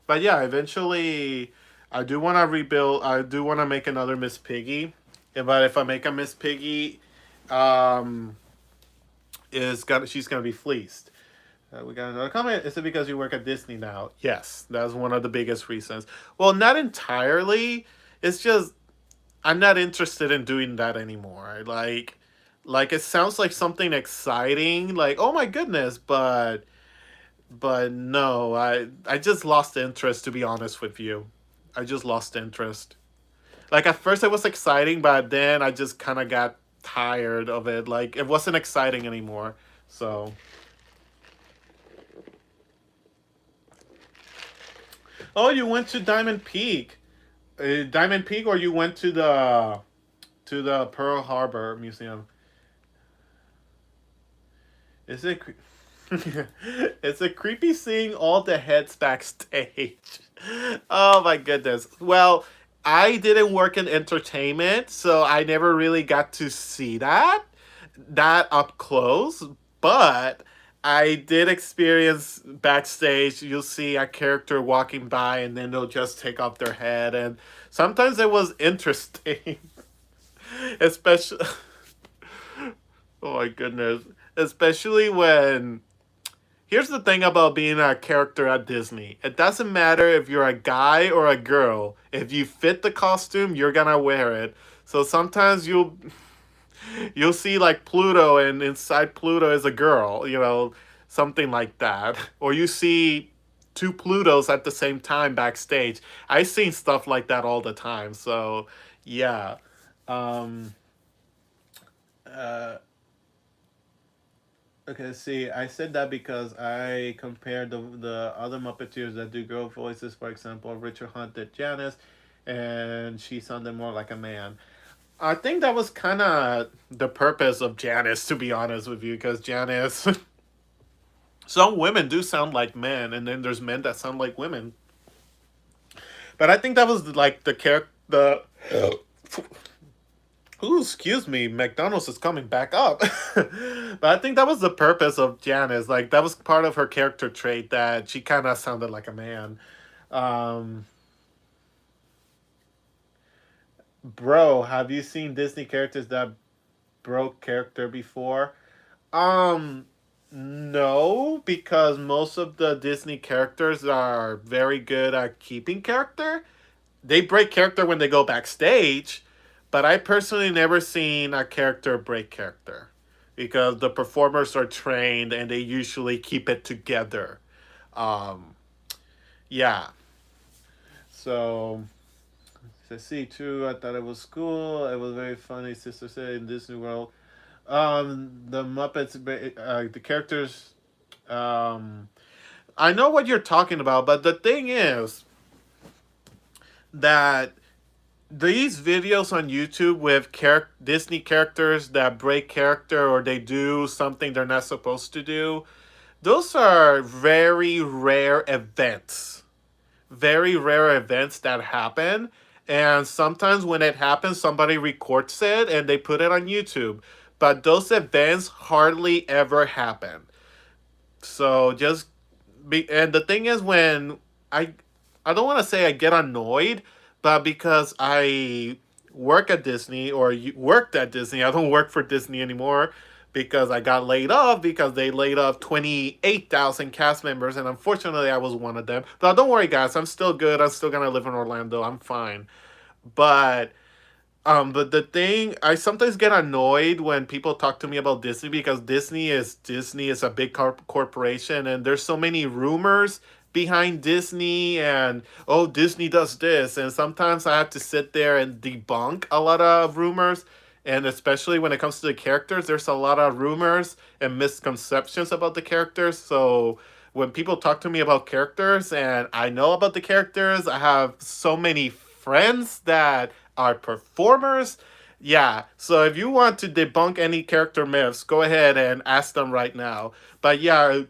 but yeah, eventually, I do want to rebuild. I do want to make another Miss Piggy. But if I make a Miss Piggy, um, she's gonna be fleeced. We got another comment. Is it because you work at Disney now? Yes, that's one of the biggest reasons. Well, not entirely. It's just I'm not interested in doing that anymore. Like it sounds like something exciting. Like oh my goodness, but no, I just lost interest. To be honest with you, I just lost interest. Like at first it was exciting, but then I just kind of got tired of it. Like it wasn't exciting anymore. So, oh, you went to Diamond Peak, or you went to the Pearl Harbor Museum? Is it? It's a creepy seeing all the heads backstage. Oh my goodness. Well, I didn't work in entertainment, so I never really got to see that up close, but I did experience backstage. You'll see a character walking by and then they'll just take off their head, and sometimes it was interesting. Especially oh my goodness. Especially when here's the thing about being a character at Disney. It doesn't matter if you're a guy or a girl. If you fit the costume, you're gonna wear it. So sometimes you'll see like Pluto, and inside Pluto is a girl, something like that. Or you see two Plutos at the same time backstage. I've seen stuff like that all the time. So yeah. Um uh Okay, see, I said that because I compared the other Muppeteers that do girl voices. For example, Richard Hunt did Janice, and she sounded more like a man. I think that was kind of the purpose of Janice, to be honest with you, because Janice, some women do sound like men, and then there's men that sound like women. But I think that was like the character, the ooh, excuse me, McDonald's is coming back up. But I think that was the purpose of Janice. Like that was part of her character trait that she kind of sounded like a man. Um, Bro, have you seen Disney characters that broke character before? Um, no, because most of the Disney characters are very good at keeping character. They break character when they go backstage, but I personally never seen a character break character because the performers are trained and they usually keep it together. Um, yeah. So I see too. I thought it was cool. It was very funny. Sister said in Disney World. The Muppets, the characters. Um, I know what you're talking about, but the thing is that these videos on YouTube with Disney characters that break character or they do something they're not supposed to do, those are very rare events. Very rare events that happen. And sometimes when it happens, somebody records it and they put it on YouTube. But those events hardly ever happen. So just and the thing is when I I don't want to say I get annoyed, but because I work at Disney or worked at Disney, I don't work for Disney anymore because I got laid off because they laid off 28,000 cast members and unfortunately I was one of them. But don't worry guys, I'm still good. I'm still going to live in Orlando. I'm fine. But but the thing, I sometimes get annoyed when people talk to me about Disney because Disney is a big corporation, and there's so many rumors behind Disney, and oh, Disney does this, and sometimes I have to sit there and debunk a lot of rumors, and especially when it comes to the characters, there's a lot of rumors and misconceptions about the characters. So when people talk to me about characters and I know about the characters, I have so many friends that are performers. Yeah, so if you want to debunk any character myths, go ahead and ask them right now. But yeah,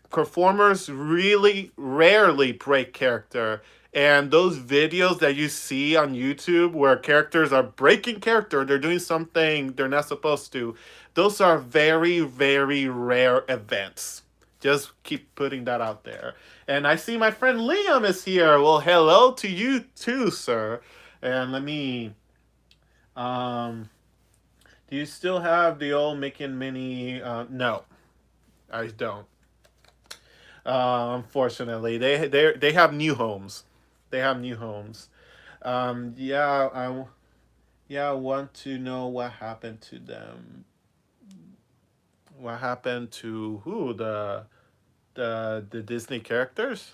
performers really rarely break character. And those videos that you see on YouTube where characters are breaking character, they're doing something they're not supposed to, those are very, very rare events. Just keep putting that out there. And I see my friend Liam is here. Well, hello to you too, sir. And let me. Um, do you still have the old Mickey and Minnie? No, I don't. Unfortunately, they have new homes. They have new homes. Yeah, I want to know what happened to them. What happened to who the Disney characters?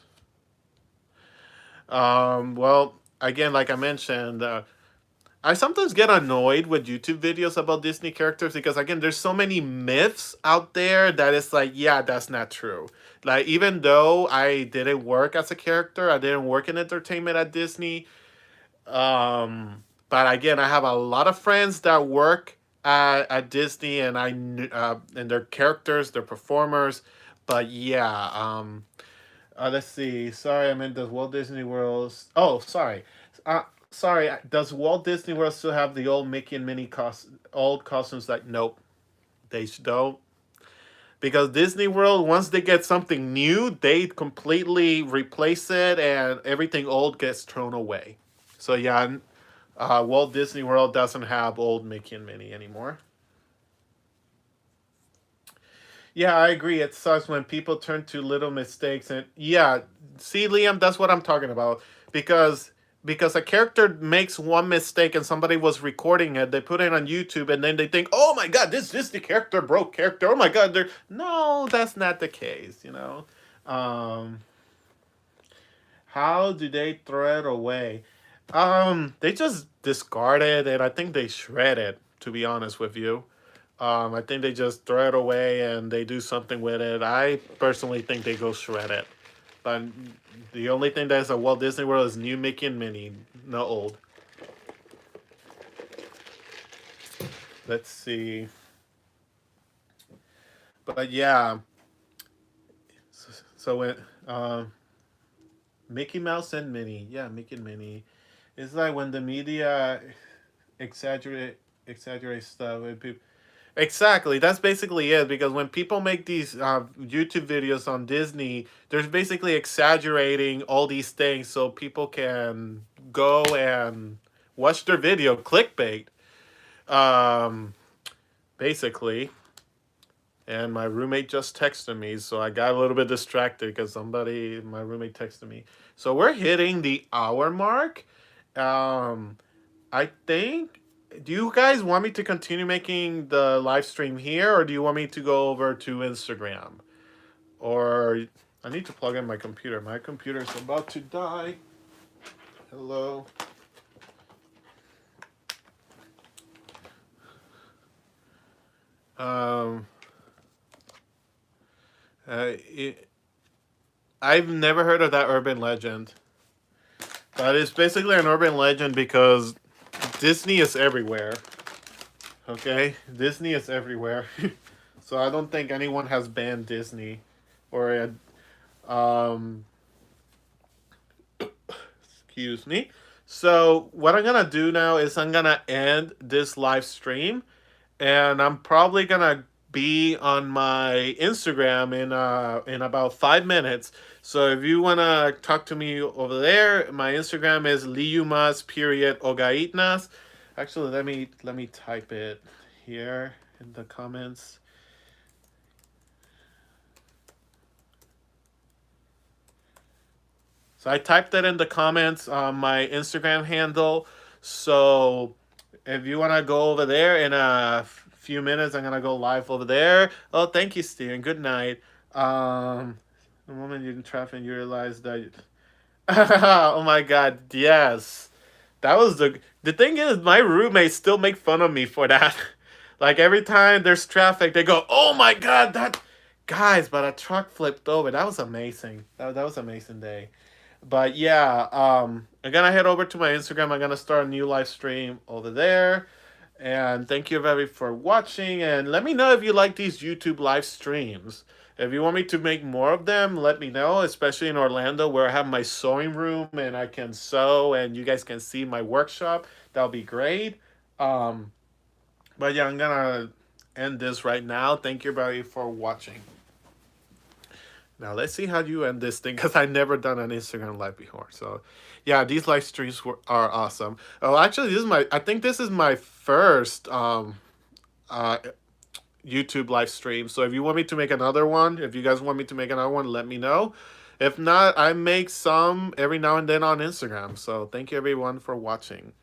Well, again, like I mentioned, I sometimes get annoyed with YouTube videos about Disney characters because again, there's so many myths out there that it's like, yeah, that's not true. Like even though I didn't work as a character, I didn't work in entertainment at Disney. But again, I have a lot of friends that work at Disney, and and their characters, their performers. But yeah, let's see. Sorry, I meant the Walt Disney World. Oh, sorry. Sorry. Does Walt Disney World still have the old Mickey and Minnie old costumes? Like, nope, they don't. Because Disney World, once they get something new, they completely replace it, and everything old gets thrown away. So yeah, Walt Disney World doesn't have old Mickey and Minnie anymore. Yeah, I agree. It sucks when people turn to little mistakes and yeah, see Liam, that's what I'm talking about because a character makes one mistake and somebody was recording it, they put it on YouTube and then they think, "Oh my god, this the character broke character. Oh my god, they're no, that's not the case, you know." Um how do they throw it away? They just discard it and I think they shred it, to be honest with you. I think they just throw it away and they do something with it. I personally think they go shred it. But the only thing that's at Walt Disney World is new Mickey and Minnie, no old. Let's see. But yeah, so it, Mickey Mouse and Minnie, yeah, Mickey and Minnie. It's like when the media exaggerate exaggerate stuff. Exactly. That's basically it. Because when people make these YouTube videos on Disney, they're basically exaggerating all these things so people can go and watch their video, clickbait, um, basically. And my roommate just texted me, so I got a little bit distracted because my roommate texted me. So we're hitting the hour mark. Um, I think. Do you guys want me to continue making the live stream here, or do you want me to go over to Instagram? Or I need to plug in my computer. My computer is about to die. Hello. Um, it, I've never heard of that urban legend, but it's basically an urban legend because Disney is everywhere. Okay, Disney is everywhere. So I don't think anyone has banned Disney, or um, excuse me. So what I'm gonna do now is I'm gonna end this live stream, and I'm probably gonna be on my Instagram in about 5 minutes. So if you wanna talk to me over there, my Instagram is liumas period ogaitnas. Actually, let me type it here in the comments. So I typed that in the comments on my Instagram handle. So if you want to go over there in a few minutes, I'm going to go live over there. Oh, thank you, Steven. Good night. The moment you're in traffic, you realize that. Oh my God, yes. That was the thing is my roommates still make fun of me for that. Like every time there's traffic, they go, "Oh my God, that guys!" But a truck flipped over. That was amazing. That was an amazing day. But yeah, I'm gonna head over to my Instagram. I'm gonna start a new live stream over there. And thank you very for watching. And let me know if you like these YouTube live streams. If you want me to make more of them, let me know, especially in Orlando where I have my sewing room and I can sew and you guys can see my workshop. That'll be great. Um, but yeah, I'm gonna end this right now. Thank you everybody for watching. Now let's see how you end this thing because I've never done an Instagram live before. So yeah, these live streams are awesome. Oh, actually, I think this is my first uh YouTube live stream. So if you want me to make another one, if you guys want me to make another one, let me know. If not, I make some every now and then on Instagram. So thank you everyone for watching.